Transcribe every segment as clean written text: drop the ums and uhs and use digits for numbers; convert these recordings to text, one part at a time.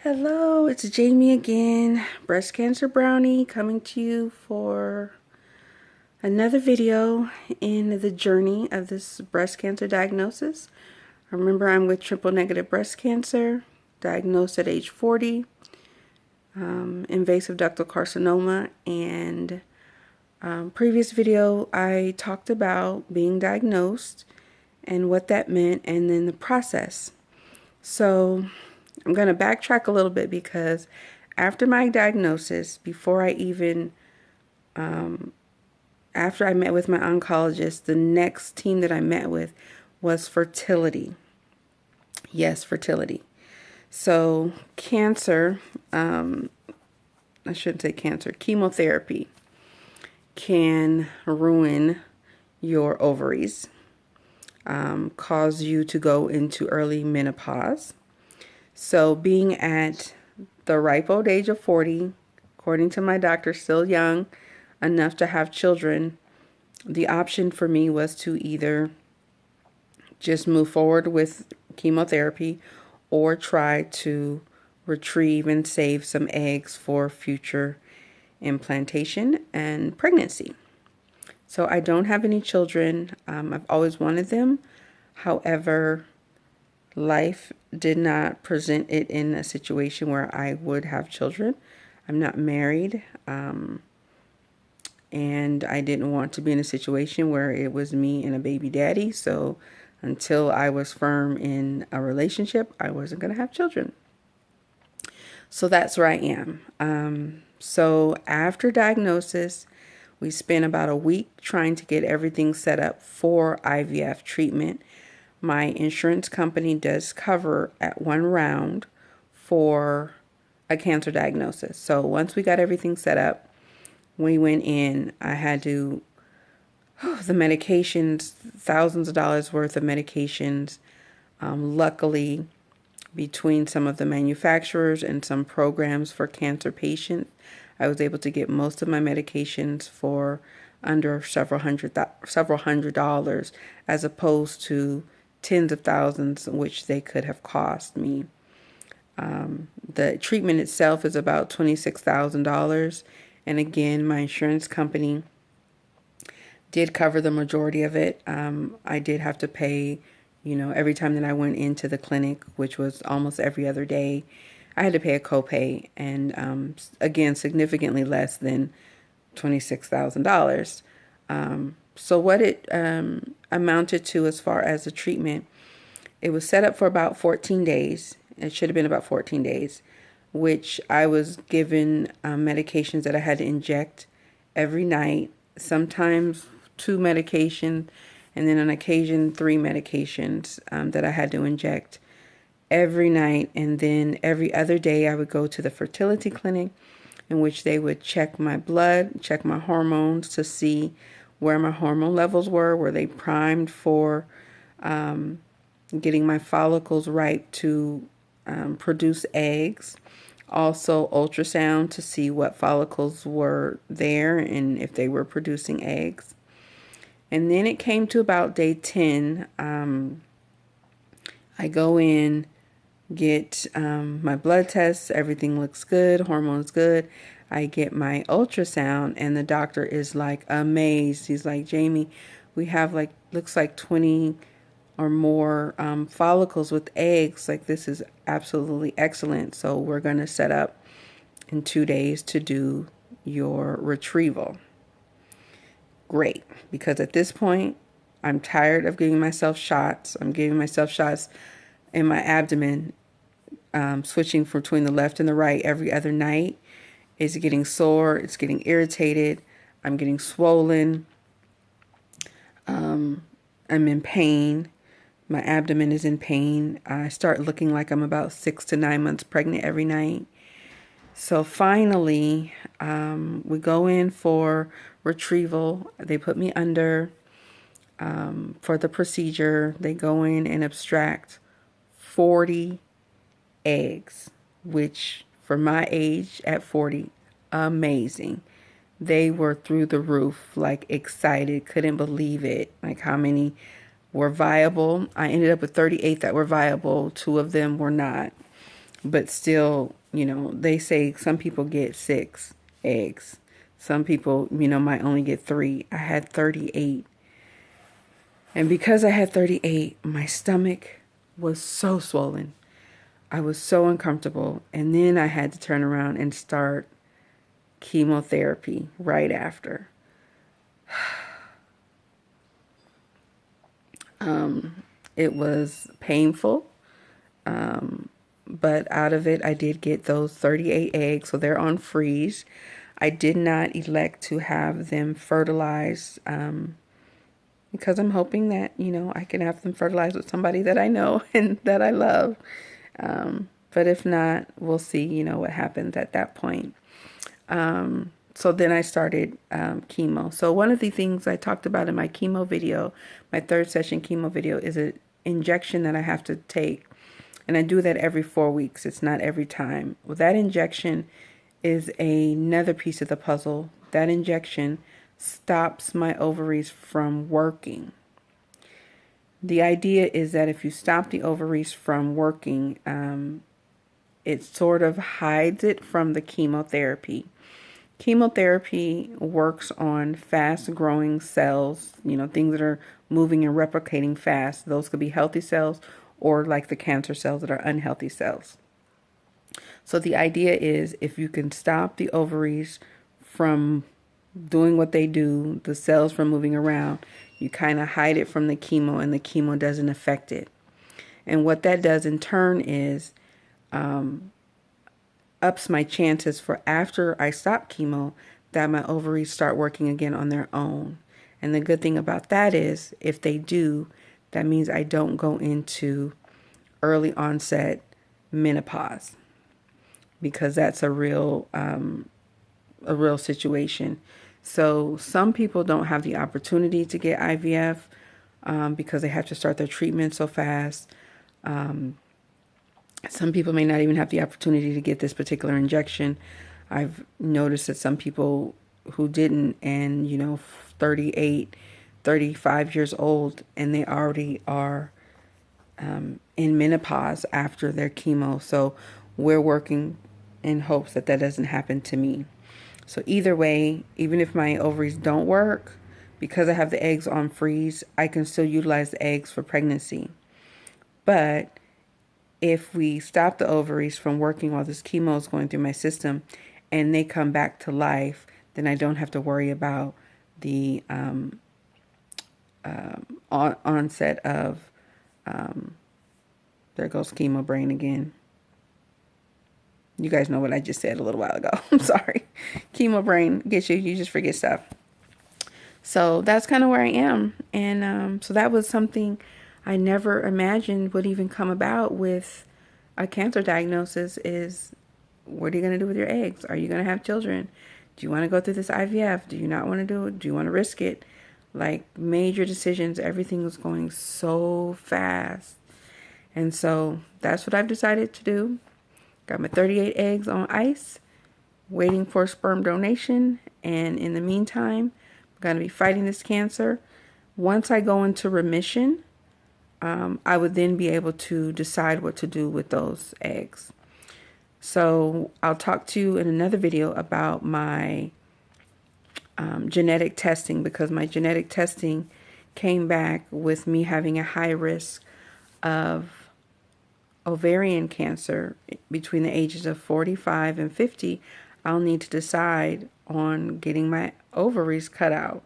Hello, it's Jamie again, Breast Cancer Brownie, coming to you for another video in the journey of this breast cancer diagnosis. Remember, I'm with triple negative breast cancer, diagnosed at age 40, invasive ductal carcinoma, and previous video I talked about being diagnosed and what that meant and then the process. So I'm going to backtrack a little bit because after my diagnosis, before I even, after I met with my oncologist, the next team that I met with was Fertility. Yes, Fertility. So cancer, I shouldn't say cancer, chemotherapy can ruin your ovaries, cause you to go into early menopause. So being at the ripe old age of 40, according to my doctor, still young enough to have children, the option for me was to either just move forward with chemotherapy or try to retrieve and save some eggs for future implantation and pregnancy. So I don't have any children. I've always wanted them. However, life did not present it in a situation where I would have children. I'm not married, and I didn't want to be in a situation where it was me and a baby daddy. So until I was firm in a relationship, I wasn't going to have children. So that's where I am. So after diagnosis, we spent about a week trying to get everything set up for IVF treatment. My insurance company does cover at one round for a cancer diagnosis. So once we got everything set up, we went in. I had to, the medications, thousands of dollars worth of medications. Luckily, between some of the manufacturers and some programs for cancer patients, I was able to get most of my medications for under several hundred dollars, as opposed to tens of thousands, which they could have cost me. The treatment itself is about $26,000. And again, my insurance company did cover the majority of it. I did have to pay, every time that I went into the clinic, which was almost every other day, I had to pay a copay, and again, significantly less than $26,000. So what it amounted to as far as the treatment, it was set up for about 14 days. It should have been about 14 days, which I was given medications that I had to inject every night, sometimes 2 medications, and then on occasion 3 medications that I had to inject every night. And then every other day I would go to the fertility clinic, in which they would check my blood, check my hormones to see where my hormone levels were they primed for getting my follicles ripe to produce eggs. Also ultrasound to see what follicles were there and if they were producing eggs. And then it came to about day 10. I go in, get my blood tests, everything looks good, hormones good. I get my ultrasound, and the doctor is like amazed. He's like, Jamie, we have looks like 20 or more follicles with eggs. Like, this is absolutely excellent. So we're going to set up in 2 days to do your retrieval. Great, because at this point, I'm tired of giving myself shots. I'm giving myself shots in my abdomen, switching between the left and the right every other night. It's getting sore. It's getting irritated. I'm getting swollen. I'm in pain. My abdomen is in pain. I start looking like I'm about 6 to 9 months pregnant every night. So finally, we go in for retrieval. They put me under for the procedure. They go in and abstract 40 eggs, which for my age at 40, amazing. They were through the roof, like excited, couldn't believe it, like how many were viable. I ended up with 38 that were viable. 2 of them were not. But still, they say some people get 6 eggs. Some people, might only get 3. I had 38. And because I had 38, my stomach was so swollen. I was so uncomfortable. And then I had to turn around and start chemotherapy right after. It was painful. But out of it, I did get those 38 eggs. So they're on freeze. I did not elect to have them fertilized because I'm hoping that, I can have them fertilized with somebody that I know and that I love. But if not, we'll see, what happens at that point. So then I started chemo. So one of the things I talked about in my chemo video, my 3rd session chemo video, is an injection that I have to take. And I do that every 4 weeks. It's not every time. Well, that injection is another piece of the puzzle. That injection stops my ovaries from working. The idea is that if you stop the ovaries from working, it sort of hides it from the chemotherapy. Chemotherapy works on fast-growing cells, things that are moving and replicating fast. Those could be healthy cells or like the cancer cells that are unhealthy cells. So the idea is if you can stop the ovaries from doing what they do, the cells from moving around, you kind of hide it from the chemo and the chemo doesn't affect it. And what that does in turn is ups my chances for after I stop chemo that my ovaries start working again on their own. And the good thing about that is if they do, that means I don't go into early onset menopause, because that's a real situation. So some people don't have the opportunity to get IVF because they have to start their treatment so fast. Some people may not even have the opportunity to get this particular injection. I've noticed that some people who didn't, and 38, 35 years old, and they already are in menopause after their chemo. So we're working in hopes that that doesn't happen to me. So either way, even if my ovaries don't work, because I have the eggs on freeze, I can still utilize the eggs for pregnancy. But if we stop the ovaries from working while this chemo is going through my system and they come back to life, then I don't have to worry about the onset of, there goes chemo brain again. You guys know what I just said a little while ago. I'm sorry. Chemo brain gets you. You just forget stuff. So that's kind of where I am. And so that was something I never imagined would even come about with a cancer diagnosis is, what are you going to do with your eggs? Are you going to have children? Do you want to go through this IVF? Do you not want to do it? Do you want to risk it? Like major decisions, everything was going so fast. And so that's what I've decided to do. Got my 38 eggs on ice, waiting for sperm donation. And in the meantime, I'm going to be fighting this cancer. Once I go into remission, I would then be able to decide what to do with those eggs. So I'll talk to you in another video about my genetic testing, because my genetic testing came back with me having a high risk of ovarian cancer between the ages of 45 and 50. I'll need to decide on getting my ovaries cut out.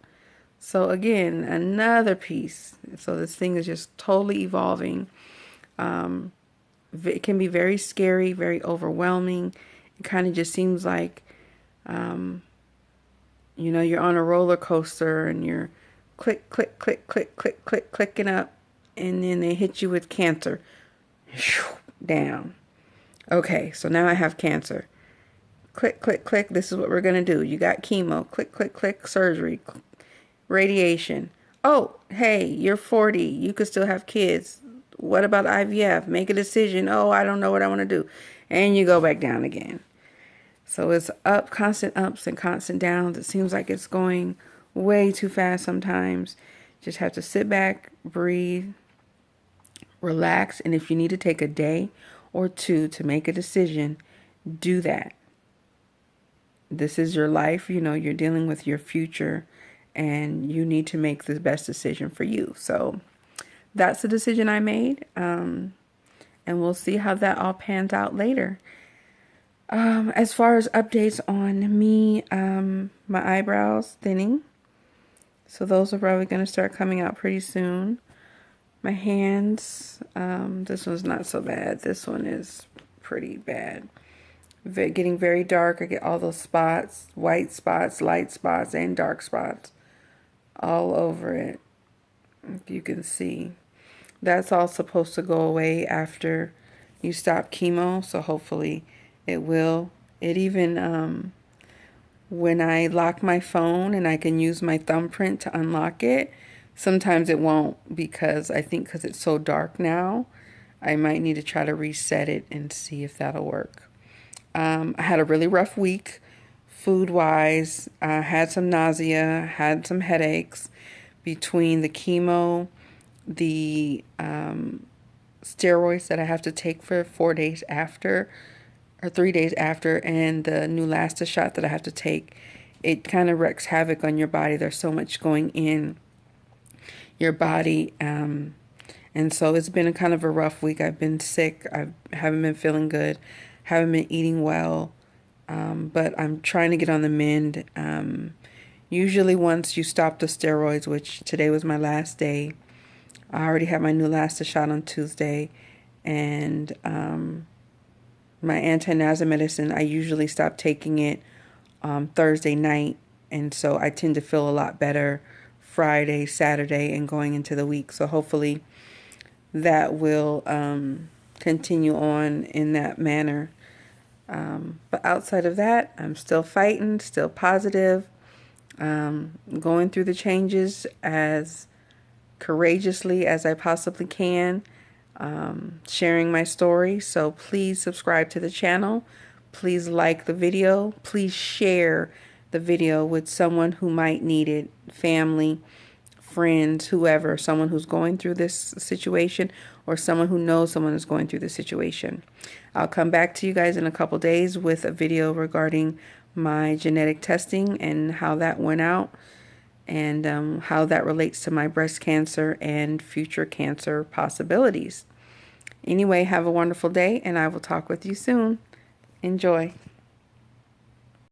So again, another piece. So this thing is just totally evolving. It can be very scary, very overwhelming. It kind of just seems like, you're on a roller coaster and you're click, click, click, click, click, click, clicking up. And then they hit you with cancer. Down. Okay, so now I have cancer. Click, click, click. This is what we're going to do. You got chemo. Click, click, click. Surgery. Radiation. Oh, hey, you're 40. You could still have kids. What about IVF? Make a decision. Oh, I don't know what I want to do. And you go back down again. So it's up, constant ups and constant downs. It seems like it's going way too fast sometimes. Just have to sit back, breathe, relax. And if you need to take a day or two to make a decision, do that. This is your life. You know, you're dealing with your future and you need to make the best decision for you. So that's the decision I made. And we'll see how that all pans out later. As far as updates on me, my eyebrows thinning. So those are probably going to start coming out pretty soon. My hands, this one's not so bad. This one is pretty bad. Getting very dark. I get all those spots, white spots, light spots, and dark spots all over it. If you can see. That's all supposed to go away after you stop chemo, so hopefully it will. It even, when I lock my phone and I can use my thumbprint to unlock it, sometimes it won't because it's so dark now, I might need to try to reset it and see if that'll work. I had a really rough week food-wise. I had some nausea, had some headaches between the chemo, the steroids that I have to take for 4 days after, or 3 days after, and the Neulasta shot that I have to take. It kind of wreaks havoc on your body. There's so much going in your body, and so it's been a kind of a rough week. I've been sick. I haven't been feeling good, haven't been eating well, but I'm trying to get on the mend. Usually once you stop the steroids, which today was my last day, I already had my Neulasta shot on Tuesday, and my anti-nausea medicine, I usually stop taking it Thursday night, and so I tend to feel a lot better Friday, Saturday, and going into the week. So hopefully that will continue on in that manner. But outside of that, I'm still fighting, still positive, going through the changes as courageously as I possibly can, sharing my story. So please subscribe to the channel. Please like the video. Please share the video with someone who might need it, family, friends, whoever, someone who's going through this situation or someone who knows someone is going through this situation. I'll come back to you guys in a couple days with a video regarding my genetic testing and how that went out, and how that relates to my breast cancer and future cancer possibilities. Anyway, have a wonderful day, and I will talk with you soon. Enjoy.